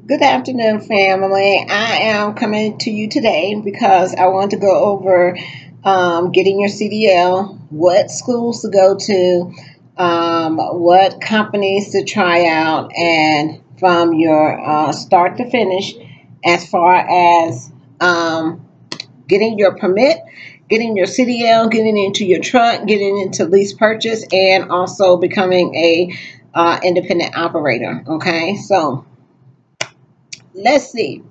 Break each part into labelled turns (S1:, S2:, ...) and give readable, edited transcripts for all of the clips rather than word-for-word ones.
S1: Good afternoon, family. I am coming to you today because I want to go over getting your CDL, what schools to go to, what companies to try out, and from your start to finish, as far as getting your permit, getting your CDL, getting into your truck, getting into lease purchase, and also becoming a independent operator. Okay, so let's see.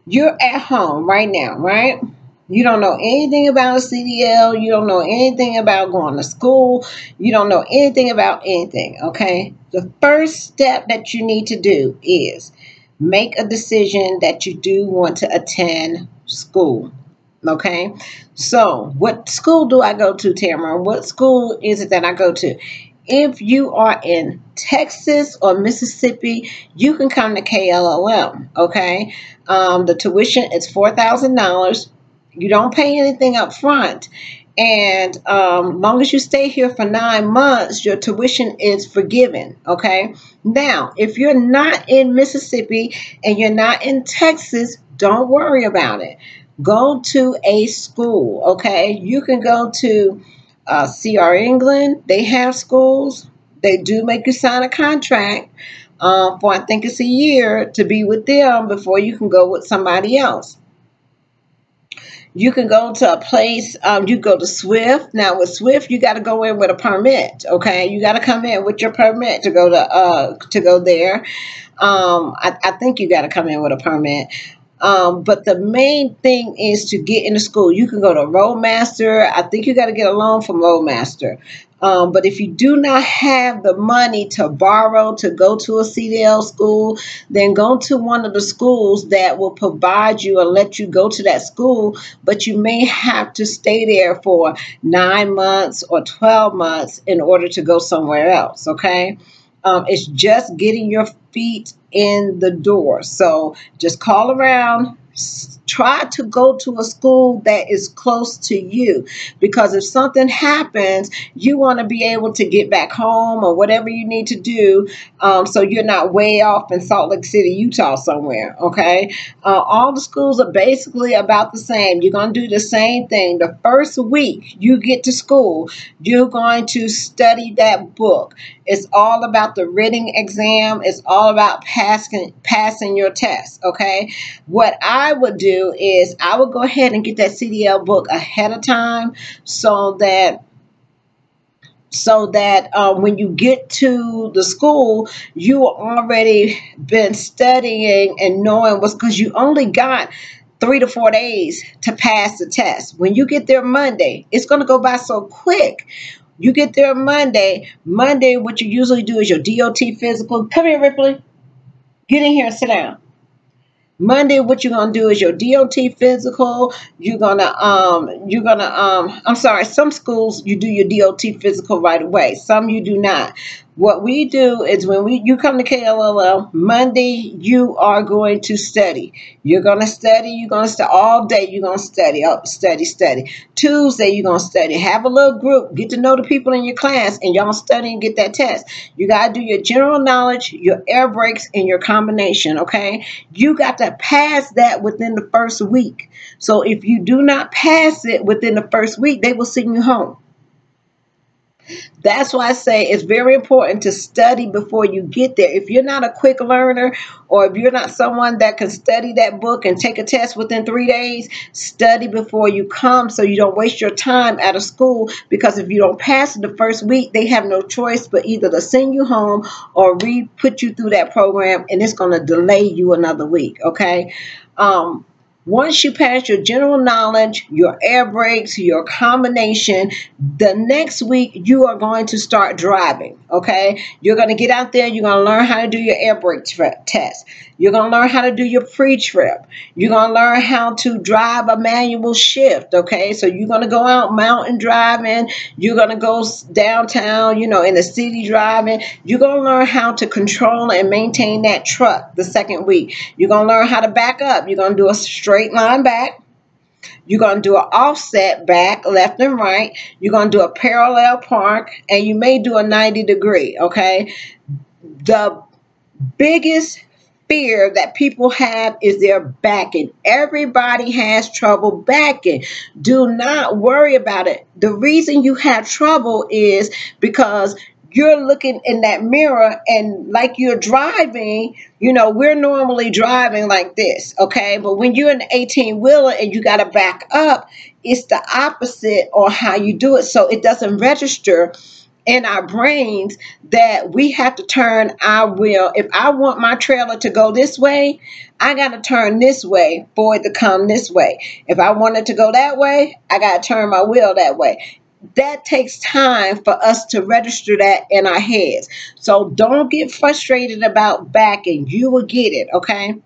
S1: You're at home right now, right? You don't know anything about a CDL. You don't know anything about going to school. You don't know anything about anything, okay? The first step that you need to do is make a decision that you do want to attend school, okay? So, what school do I go to, Tamara? What school is it that I go to? If you are in Texas or Mississippi, you can come to KLOM, okay? The tuition is $4,000. You don't pay anything up front. And long as you stay here for 9 months, your tuition is forgiven, okay? Now, if you're not in Mississippi and you're not in Texas, don't worry about it. Go to a school, okay? You can go to CR England. They have schools. They do make you sign a contract for I think it's a year to be with them before you can go with somebody else. You can go to a place, you go to Swift. Now with Swift, you got to go in with a permit, okay? You got to come in with your permit to go there. I think you got to come in with a permit. But the main thing is to get into school. You can go to Roadmaster. I think you got to get a loan from Roadmaster. But if you do not have the money to borrow to go to a CDL school, then go to one of the schools that will provide you and let you go to that school. But you may have to stay there for 9 months or 12 months in order to go somewhere else. Okay. It's just getting your feet in the door. So just call around. Try to go to a school that is close to you, because if something happens, you want to be able to get back home or whatever you need to do, so you're not way off in Salt Lake City, Utah somewhere, okay? All the schools are basically about the same. You're going to do the same thing. The first week you get to school, you're going to study that book. It's all about the written exam. It's all about passing your test, okay? What I would do is I would go ahead and get that CDL book ahead of time so that when you get to the school, you already been studying and knowing what's, because you only got 3 to 4 days to pass the test. When you get there Monday, it's going to go by so quick. You get there Monday, what you usually do is your DOT physical. Come here, Ripley. Get in here and sit down. Monday, what you're gonna do is your DOT physical. I'm sorry, some schools you do your DOT physical right away. Some you do not. What we do is when you come to KLLL, Monday you are going to study. You're gonna study. You're gonna study all day. You're gonna study. Study. Tuesday you're gonna study. Have a little group. Get to know the people in your class, and y'all study and get that test. You gotta do your general knowledge, your air brakes, and your combination. Okay, you got to pass that within the first week. So if you do not pass it within the first week, they will send you home. That's why I say it's very important to study before you get there. If you're not a quick learner, or if you're not someone that can study that book and take a test within 3 days, study before you come so you don't waste your time out of school, because if you don't pass it the first week, they have no choice but either to send you home or re-put you through that program, and it's going to delay you another week, okay? Once you pass your general knowledge, your air brakes, your combination, the next week you are going to start driving, okay? You're going to get out there. You're going to learn how to do your air brake test. You're going to learn how to do your pre-trip. You're going to learn how to drive a manual shift, okay? So you're going to go out mountain driving. You're going to go downtown, in the city driving. You're going to learn how to control and maintain that truck the second week. You're going to learn how to back up. You're going to do a straight line back. You're going to do an offset back, left and right. You're going to do a parallel park, and you may do a 90 degree, okay? The biggest fear that people have is their backing. Everybody has trouble backing. Do not worry about it. The reason you have trouble is because you're looking in that mirror, and like you're driving, we're normally driving like this, okay? But when you're in the 18 wheeler and you got to back up, it's the opposite on how you do it. So it doesn't register in our brains that we have to turn our wheel. If I want my trailer to go this way, I got to turn this way for it to come this way. If I want it to go that way, I got to turn my wheel that way. That takes time for us to register that in our heads. So don't get frustrated about backing. You will get it, okay?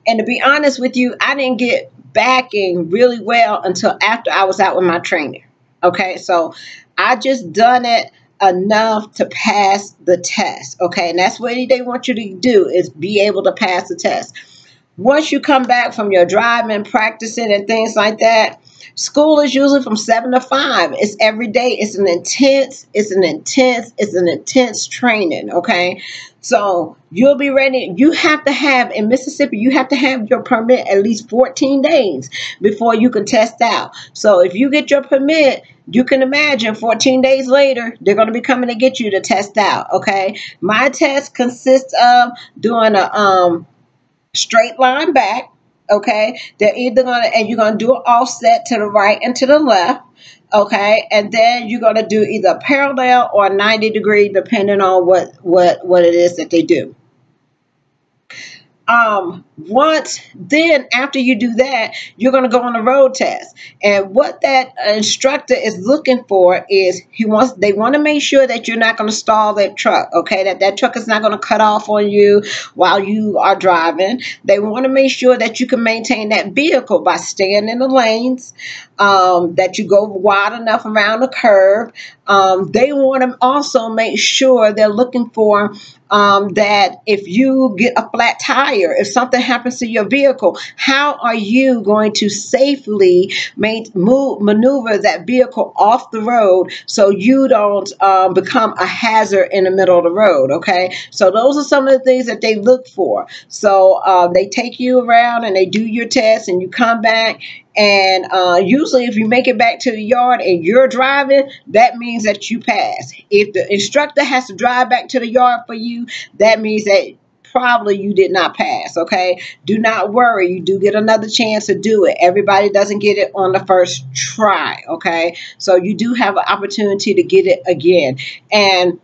S1: And to be honest with you, I didn't get backing really well until after I was out with my trainer. Okay, so I just done it enough to pass the test. Okay, and that's what they want you to do, is be able to pass the test. Once you come back from your driving, practicing, and things like that, school is usually from 7 to 5. It's every day. It's an intense training, okay? So you'll be ready. You have to have, in Mississippi, you have to have your permit at least 14 days before you can test out. So if you get your permit, you can imagine 14 days later, they're going to be coming to get you to test out, okay? My test consists of doing a straight line back. Okay, they're either gonna, and you're gonna do an offset to the right and to the left. Okay, and then you're gonna do either parallel or 90-degree, depending on what it is that they do. Once then, after you do that, you're going to go on a road test. And what that instructor is looking for is they want to make sure that you're not going to stall that truck, okay? That truck is not going to cut off on you while you are driving. They want to make sure that you can maintain that vehicle by staying in the lanes, that you go wide enough around the curve. They want to also make sure they're looking for that if you get a flat tire, if something happens to your vehicle, how are you going to safely maneuver that vehicle off the road so you don't become a hazard in the middle of the road, okay? So those are some of the things that they look for. So they take you around and they do your test, and you come back. And usually if you make it back to the yard and you're driving, that means that you pass. If the instructor has to drive back to the yard for you, that means that probably you did not pass, okay? Do not worry. You do get another chance to do it. Everybody doesn't get it on the first try, okay? So you do have an opportunity to get it again. And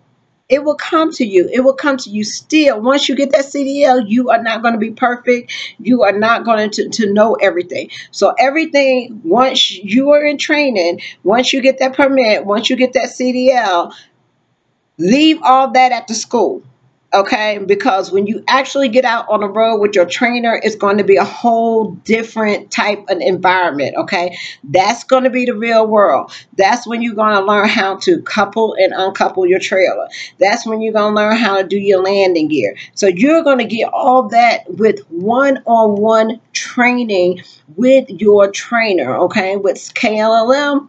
S1: it will come to you. It will come to you still. Once you get that CDL, you are not going to be perfect. You are not going to know everything. So everything, once you are in training, once you get that permit, once you get that CDL, leave all that at the school. Okay, because when you actually get out on the road with your trainer, it's going to be a whole different type of environment. Okay, that's going to be the real world. That's when you're going to learn how to couple and uncouple your trailer. That's when you're going to learn how to do your landing gear. So you're going to get all that with one-on-one training with your trainer. Okay, with KLLM.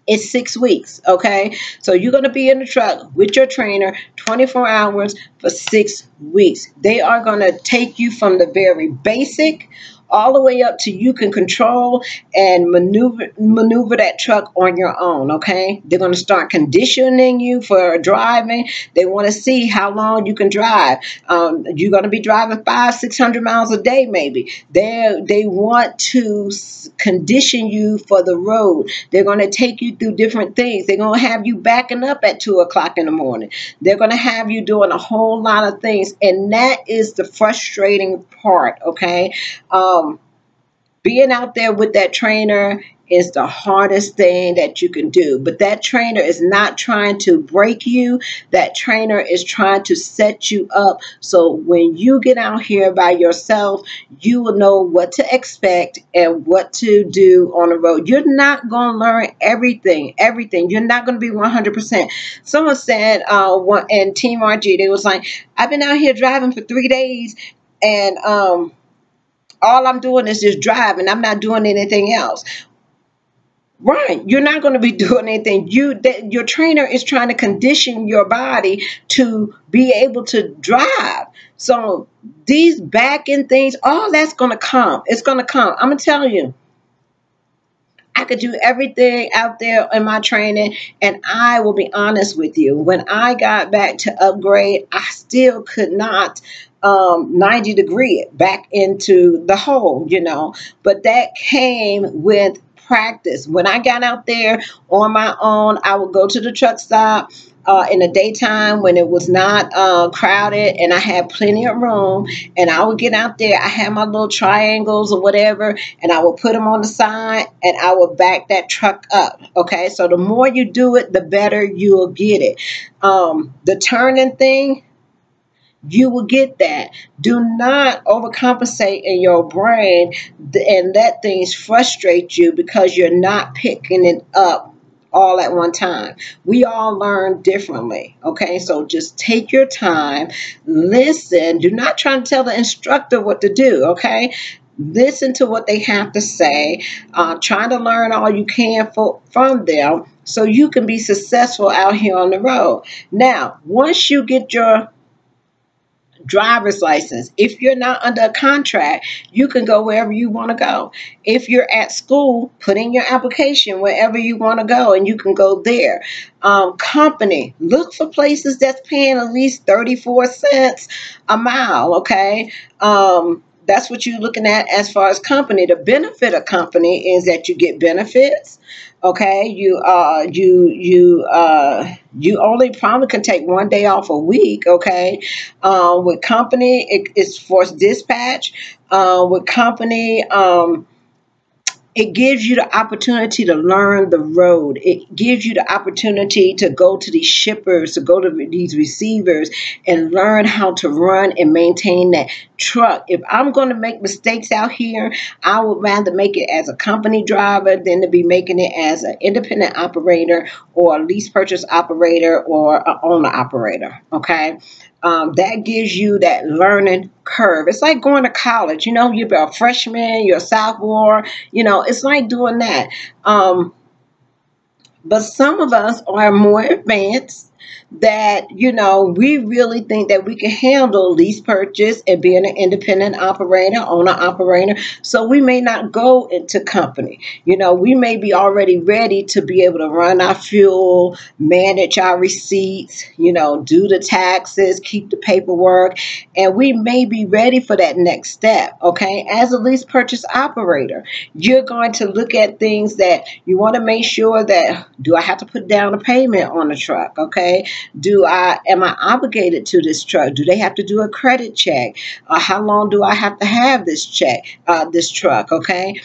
S1: It's 6 weeks, okay? So you're going to be in the truck with your trainer 24 hours for 6 weeks. They are going to take you from the very basic all the way up to you can control and maneuver that truck on your own, okay? They're going to start conditioning you for driving. They want to see how long you can drive. You're going to be driving 500-600 miles a day maybe. They want to condition you for the road. They're going to take you through different things. They're going to have you backing up at 2 o'clock in the morning. They're going to have you doing a whole lot of things, and that is the frustrating part, okay? Being out there with that trainer is the hardest thing that you can do. But that trainer is not trying to break you. That trainer is trying to set you up so when you get out here by yourself, you will know what to expect and what to do on the road. You're not going to learn everything. You're not going to be 100%. Someone said, in Team RG, they was like, I've been out here driving for 3 days, and all I'm doing is just driving. I'm not doing anything else. Right. You're not going to be doing anything. Your trainer is trying to condition your body to be able to drive. So these back end things, all that's going to come. It's going to come. I'm going to tell you. I could do everything out there in my training, and I will be honest with you. When I got back to upgrade, I still could not 90 degree it back into the hole, But that came with practice. When I got out there on my own, I would go to the truck stop in the daytime when it was not crowded and I had plenty of room, and I would get out there. I had my little triangles or whatever, and I would put them on the side and I would back that truck up. Okay, so the more you do it, the better you'll get it. The turning thing, you will get that. Do not overcompensate in your brain and let things frustrate you because you're not picking it up all at one time. We all learn differently. Okay, so just take your time, listen. Do not try to tell the instructor what to do. Okay, listen to what they have to say. Try to learn all you can from them so you can be successful out here on the road. Now, once you get your driver's license, if you're not under a contract, you can go wherever you want to go. If you're at school, put in your application wherever you want to go and you can go there. Company, look for places that's paying at least 34 cents a mile. Okay. That's what you're looking at as far as company. The benefit of company is that you get benefits. Okay, you only probably can take one day off a week. Okay, with company it's forced dispatch. With company, it gives you the opportunity to learn the road. It gives you the opportunity to go to these shippers, to go to these receivers and learn how to run and maintain that truck. If I'm going to make mistakes out here, I would rather make it as a company driver than to be making it as an independent operator or a lease purchase operator or an owner operator. Okay. That gives you that learning curve. It's like going to college. You're a freshman, you're a sophomore. It's like doing that. But some of us are more advanced that, we really think that we can handle lease purchase and being an independent operator, owner operator. So we may not go into company. We may be already ready to be able to run our fuel, manage our receipts, do the taxes, keep the paperwork, and we may be ready for that next step. Okay. As a lease purchase operator, you're going to look at things that you want to make sure that, do I have to put down a payment on the truck? Okay. Am I obligated to this truck? Do they have to do a credit check? How long do I have to have this truck? Okay.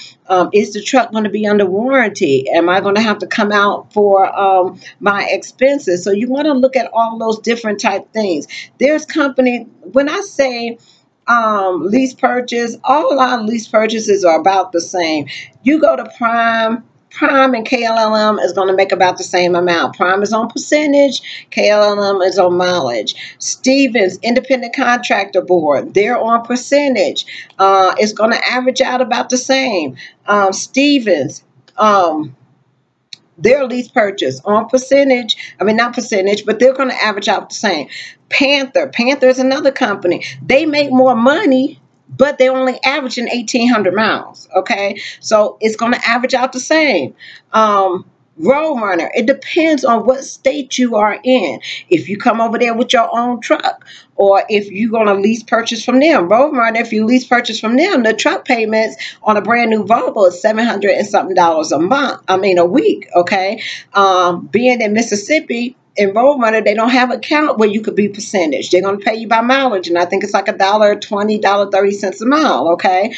S1: Is the truck going to be under warranty? Am I going to have to come out for my expenses? So you want to look at all those different type things. There's company, when I say lease purchase, all our lease purchases are about the same. You go to Prime and KLLM is going to make about the same amount. Prime is on percentage, KLLM is on mileage. Stevens, Independent Contractor Board, they're on percentage. It's going to average out about the same. Stevens, their lease purchase on percentage, not percentage, but they're going to average out the same. Panther is another company. They make more money, but they're only averaging 1,800 miles. Okay, so it's going to average out the same. Roadrunner, it depends on what state you are in. If you come over there with your own truck, or if you're going to lease purchase from them. Roadrunner, if you lease purchase from them, the truck payments on a brand new Volvo is $700 and something a week. Okay, being in Mississippi, in Roadrunner, they don't have an account where you could be percentage. They're going to pay you by mileage, and I think it's like $1.20, $1.30 a mile. Okay.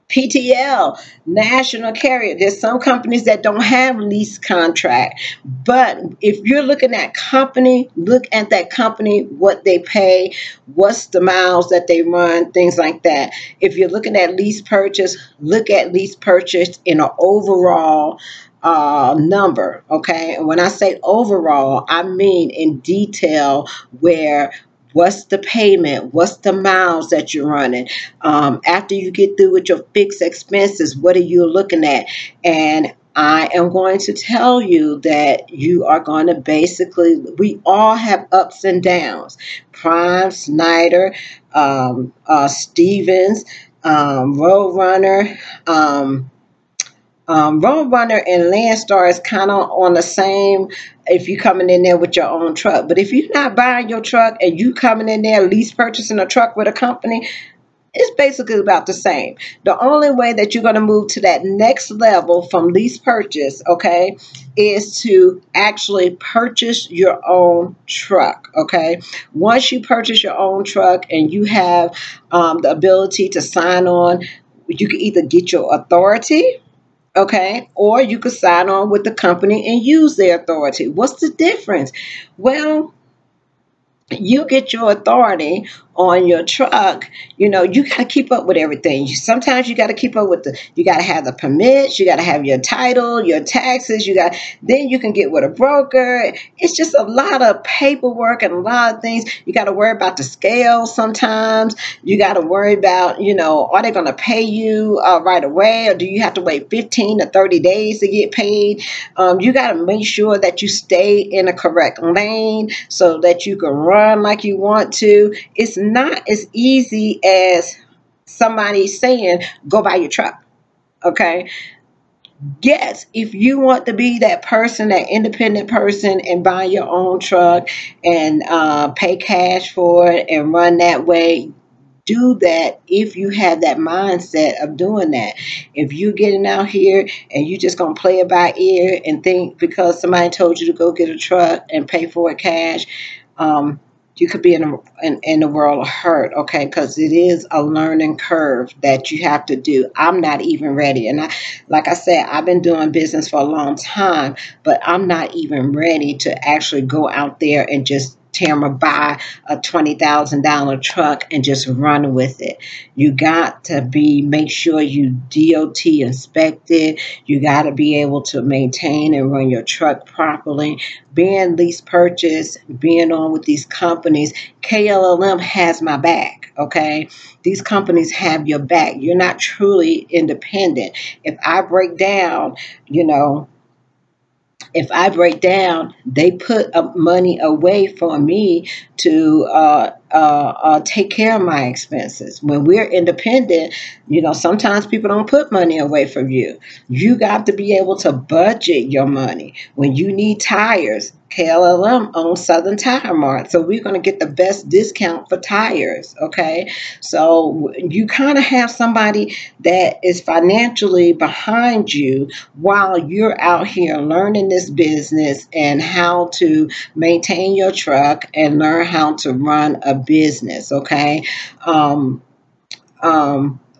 S1: PTL, national carrier. There's some companies that don't have lease contract, but if you're looking at company, look at that company, what they pay, what's the miles that they run, things like that. If you're looking at lease purchase, look at lease purchase in an overall number. Okay. And when I say overall, I mean in detail, where What's the payment? What's the miles that you're running? After you get through with your fixed expenses, what are you looking at? And I am going to tell you that you are going to basically, we all have ups and downs. Prime, Snyder, Stevens, Roadrunner, Roadrunner and Landstar is kind of on the same if you're coming in there with your own truck. But if you're not buying your truck and you coming in there lease purchasing a truck with a company, it's basically about the same. The only way that you're going to move to that next level from lease purchase, okay, is to actually purchase your own truck, okay? Once you purchase your own truck and you have the ability to sign on, you can either get your authority, okay, or you could sign on with the company and use their authority. What's the difference? Well, you get your authority on your truck, you know, you got to keep up with everything. Sometimes you got to keep up with you got to have the permits, you got to have your title, your taxes, then you can get with a broker. It's just a lot of paperwork and a lot of things. You got to worry about the scale sometimes. You got to worry about, you know, are they going to pay you right away, or do you have to wait 15 to 30 days to get paid? You got to make sure that you stay in a correct lane so that you can run like you want to. It's not as easy as somebody saying, go buy your truck. Okay. Yes, if you want to be that person, that independent person, and buy your own truck and pay cash for it and run that way, do that if you have that mindset of doing that. If you're getting out here and you just gonna play it by ear and think because somebody told you to go get a truck and pay for it cash, you could be in a world of hurt, okay? Because it is a learning curve that you have to do. I'm not even ready, and like I said, I've been doing business for a long time, but I'm not even ready to actually go out there and just Tamara buy a $20,000 truck and just run with it. You got to make sure you DOT inspected. You got to be able to maintain and run your truck properly. Being lease purchase, being on with these companies, KLLM has my back, okay? These companies have your back. You're not truly independent. If I break down, they put money away for me to take care of my expenses. When we're independent, sometimes people don't put money away from you. You got to be able to budget your money. When you need tires, KLLM owns Southern Tire Mart, so we're going to get the best discount for tires, okay? So you kind of have somebody that is financially behind you while you're out here learning this business and how to maintain your truck and learn how to run a business, okay?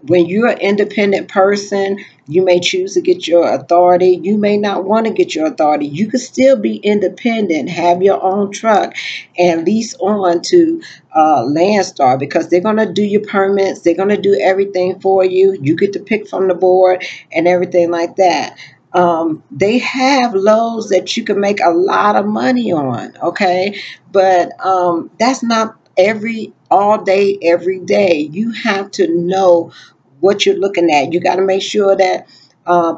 S1: When you're an independent person, you may choose to get your authority. You may not want to get your authority. You could still be independent, have your own truck, and lease on to Landstar because they're going to do your permits. They're going to do everything for you. You get to pick from the board and everything like that. They have loads that you can make a lot of money on, okay? But that's not all day, every day. You have to know what you're looking at. You got to make sure that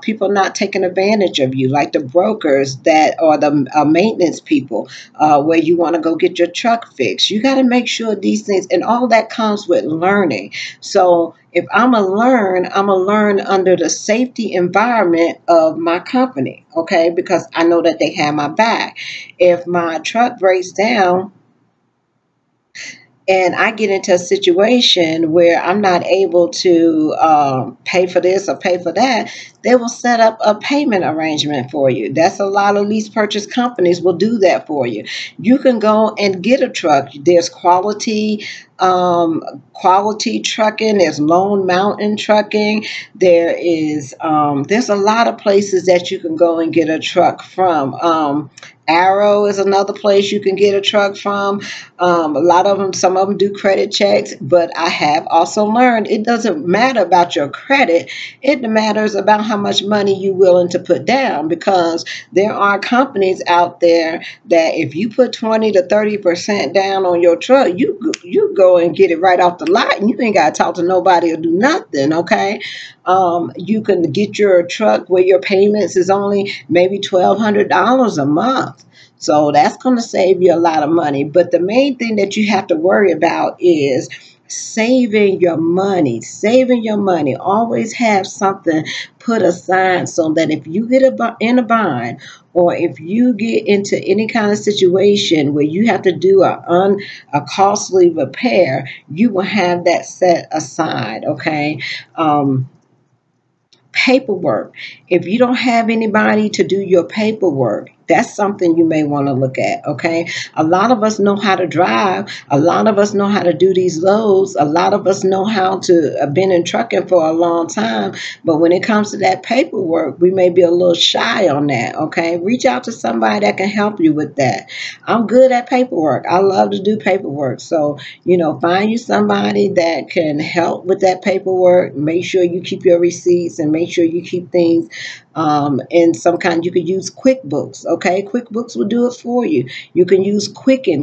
S1: people not taking advantage of you, like the brokers that are the maintenance people, where you want to go get your truck fixed. You got to make sure these things, and all that comes with learning. So if I'm a learn under the safety environment of my company, okay? Because I know that they have my back. If my truck breaks down, and I get into a situation where I'm not able to pay for this or pay for that, they will set up a payment arrangement for you. That's a lot of lease purchase companies will do that for you. You can go and get a truck. There's quality trucking. There's Lone Mountain Trucking. There's a lot of places that you can go and get a truck from. Arrow is another place you can get a truck from. A lot of them, some of them do credit checks, but I have also learned it doesn't matter about your credit. It matters about how much money you're willing to put down, because there are companies out there that if you put 20 to 30% down on your truck, you go and get it right off the lot, and you ain't got to talk to nobody or do nothing. Okay. You can get your truck where your payments is only maybe $1,200 a month. So that's going to save you a lot of money. But the main thing that you have to worry about is saving your money. Saving your money. Always have something put aside so that if you get in a bind, or if you get into any kind of situation where you have to do a costly repair, you will have that set aside. Okay. Paperwork. If you don't have anybody to do your paperwork, that's something you may want to look at. Okay. A lot of us know how to drive. A lot of us know how to do these loads. A lot of us know how to have been in trucking for a long time. But when it comes to that paperwork, we may be a little shy on that. Okay. Reach out to somebody that can help you with that. I'm good at paperwork. I love to do paperwork. So, find you somebody that can help with that paperwork. Make sure you keep your receipts, and make sure you keep things in some kind. You could use QuickBooks. Okay. QuickBooks will do it for you. You can use Quicken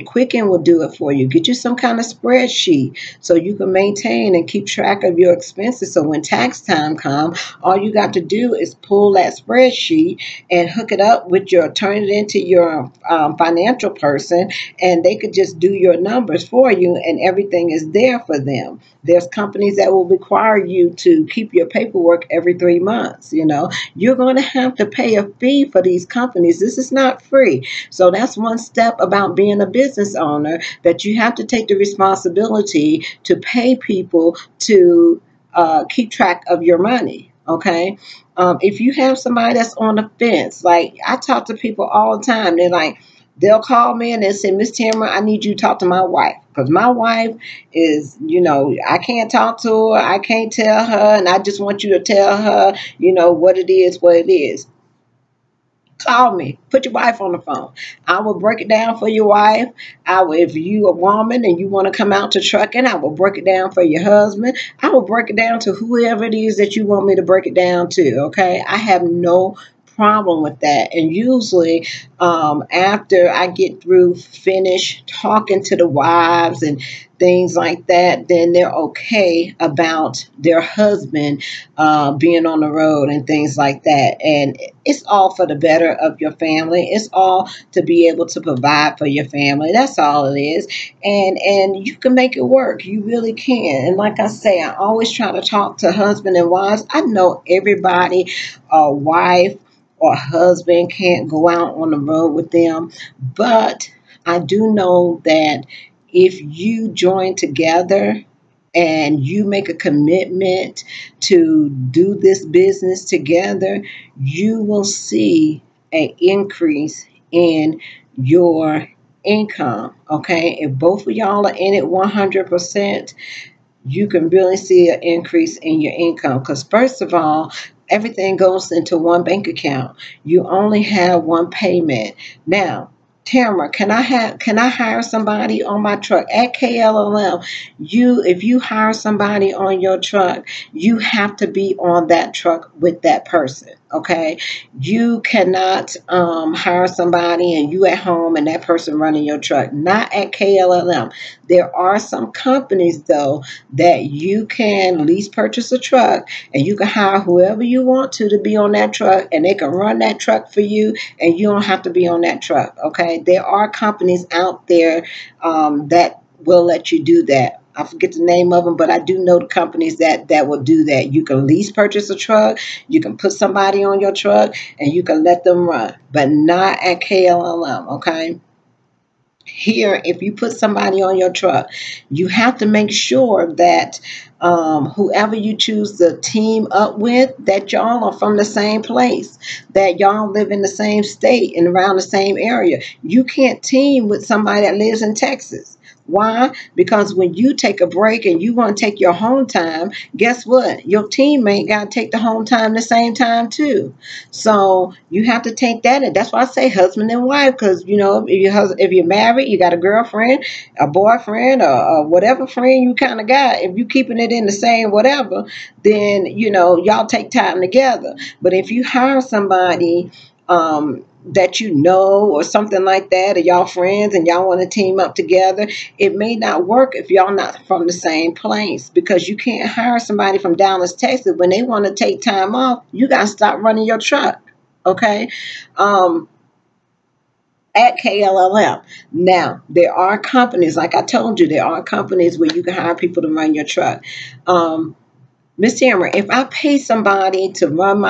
S1: will do it for you. Get you some kind of spreadsheet so you can maintain and keep track of your expenses. So when tax time comes, all you got to do is pull that spreadsheet and hook it up with turn it into your financial person, and they could just do your numbers for you, and everything is there for them. There's companies that will require you to keep your paperwork every 3 months. You're going to have to pay a fee for these companies. This is not free. So that's one step about being a business owner, that you have to take the responsibility to pay people to keep track of your money. Okay. If you have somebody that's on the fence, like I talk to people all the time, they'll call me and they'll say, Miss Tamara, I need you to talk to my wife, because my wife is, I can't talk to her. I can't tell her. And I just want you to tell her, what it is. Call me. Put your wife on the phone. I will break it down for your wife. If you a woman and you want to come out to trucking, I will break it down for your husband. I will break it down to whoever it is that you want me to break it down to. Okay. I have no problem with that. And usually after I get through finish talking to the wives and things like that, then they're okay about their husband being on the road and things like that. And it's all for the better of your family. It's all to be able to provide for your family. That's all it is. And you can make it work. You really can. And like I say, I always try to talk to husband and wives. I know everybody, wife or husband, can't go out on the road with them, but I do know that if you join together and you make a commitment to do this business together, you will see an increase in your income. Okay. If both of y'all are in it 100%, you can really see an increase in your income, because first of all, everything goes into one bank account. You only have one payment. Now, Tamara, can I hire somebody on my truck at KLLM? If you hire somebody on your truck, you have to be on that truck with that person. Okay. You cannot hire somebody and you at home and that person running your truck. Not at KLLM. There are some companies though that you can lease purchase a truck, and you can hire whoever you want to be on that truck, and they can run that truck for you, and you don't have to be on that truck. Okay. There are companies out there that will let you do that. I forget the name of them, but I do know the companies that will do that. You can lease purchase a truck, you can put somebody on your truck, and you can let them run, but not at KLLM. Okay. Here, if you put somebody on your truck, you have to make sure that whoever you choose to team up with, that y'all are from the same place, that y'all live in the same state and around the same area. You can't team with somebody that lives in Texas. Why? Because when you take a break and you want to take your home time, guess what? Your teammate got to take the home time the same time too. So you have to take that in. That's why I say husband and wife, because if you're married, you got a girlfriend, a boyfriend, or whatever friend you kind of got. If you keeping it in the same whatever, then y'all take time together. But if you hire somebody that or something like that, or y'all friends and y'all want to team up together, it may not work if y'all not from the same place, because you can't hire somebody from Dallas, Texas. When they want to take time off, you got to stop running your truck. Okay. At KLLM. Now, there are companies, like I told you, there are companies where you can hire people to run your truck. Miss Tamara, if I pay somebody to run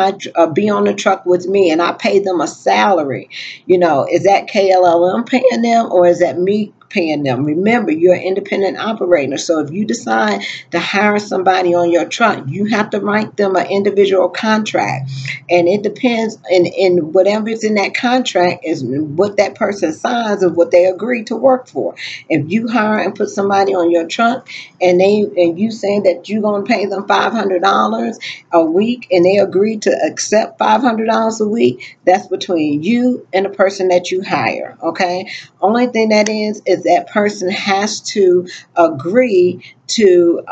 S1: be on the truck with me, and I pay them a salary, is that KLLM paying them, or is that me paying them? Remember, you're an independent operator. So if you decide to hire somebody on your truck, you have to write them an individual contract. And it depends, in whatever is in that contract is what that person signs and what they agree to work for. If you hire and put somebody on your truck, and you saying that you're going to pay them $500 a week, and they agree to accept $500 a week, that's between you and the person that you hire. Okay. Only thing that is that person has to agree to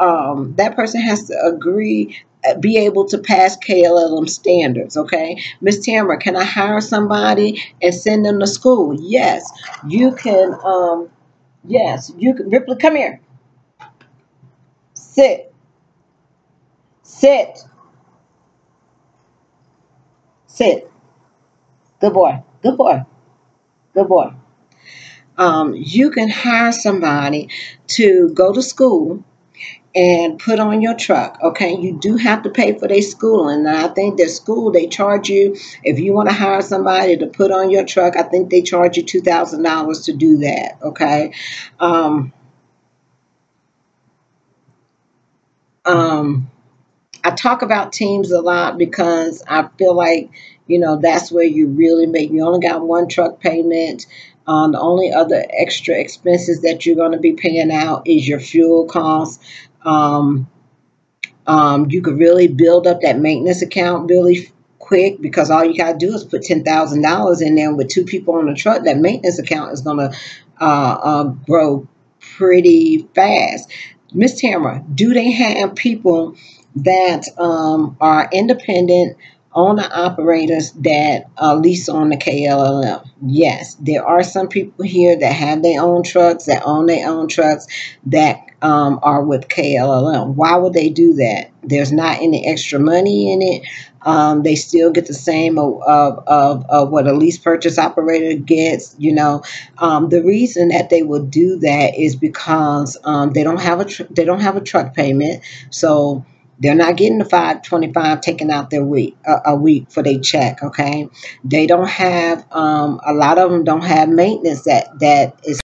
S1: be able to pass KLLM standards. Okay. Miss Tamara, can I hire somebody and send them to school? Yes, you can. Yes, you can. Ripley, come here. Sit. Sit. Sit. Good boy. Good boy. Good boy. You can hire somebody to go to school and put on your truck. Okay, you do have to pay for their schooling. And I think their school, they charge you, if you want to hire somebody to put on your truck, I think they charge you $2,000 to do that. Okay. Um, um, I talk about teams a lot because I feel like, that's where you really make, you only got one truck payment. The only other extra expenses that you're going to be paying out is your fuel costs. Um, you could really build up that maintenance account really quick, because all you got to do is put $10,000 in there. With two people on the truck, that maintenance account is going to grow pretty fast. Miss Tamara, do they have people that are independent owner operators that lease on the KLLM? Yes, there are some people here that have their own trucks, that own their own trucks, that are with KLLM. Why would they do that? There's not any extra money in it. They still get the same of what a lease purchase operator gets. The reason that they would do that is because they don't have a truck payment, so they're not getting the $525 taken out their week a week for their check. Okay, they don't have a lot of them don't have maintenance that is